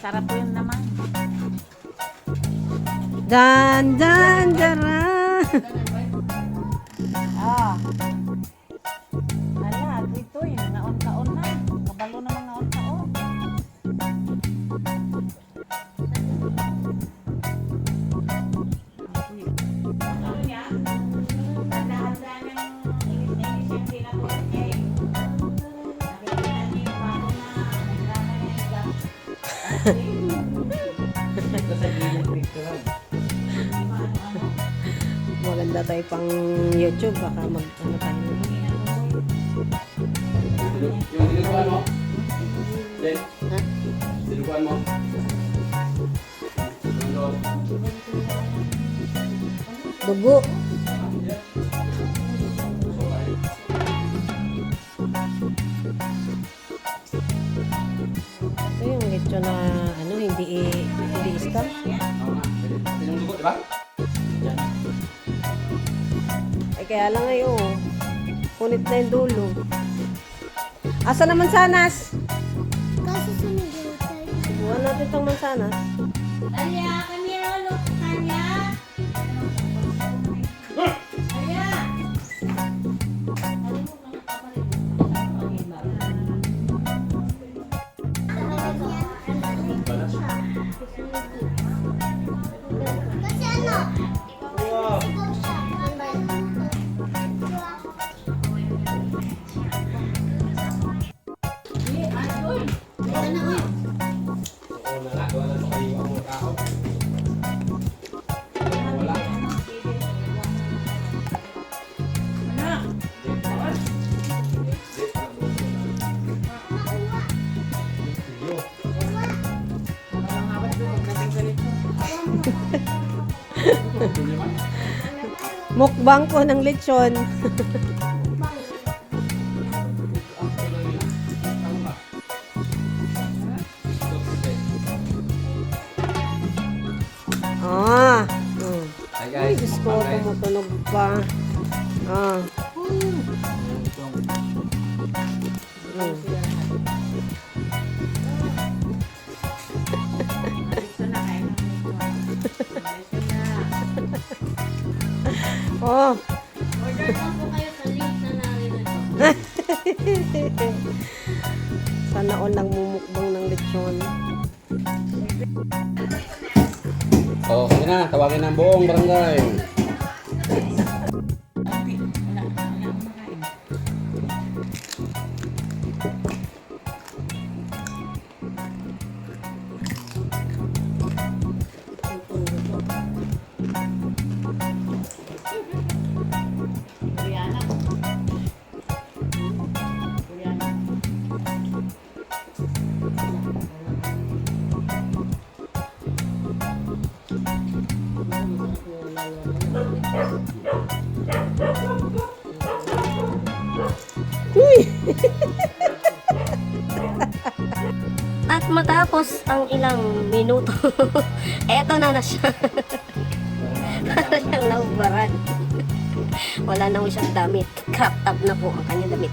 Masarap yun naman. Dan, dan, daran. Ah. Ala, ito yun. Naon-taon na. Kabalo na mga on-taon. Maganda tayo pang YouTube. Baka mag-ano tayo. Yung dinuguan mo? Then, Ha? dinuguan mo? Dugo. Ito yung lechon na ano, hindi scam. Yung dugo, di ba? Ay kaya lang ngayon. Punit na yung dulo. Asa naman sanas? Kasi sumigaw tayo. Buwan natin itong mansanas. Alya, kamera look kanya. Alya. Kasi ano? Sigaw siya. Oo na nga, wala sa kayo ang mga tao. Wala. Mukbang ko ng lechon. Ah. Hi Ay, Diyos ko, tumutunog pa. Ah. Oh. Order lang po kayo sa link na narin. Sana all nagmumukbang ng lechon. Oo, sige na, tawagin ng buong barangay. At matapos ang ilang minuto, eto na siya. Para siyang naubaran. Wala na ho siyang damit. Crop top na po ang kanyang damit.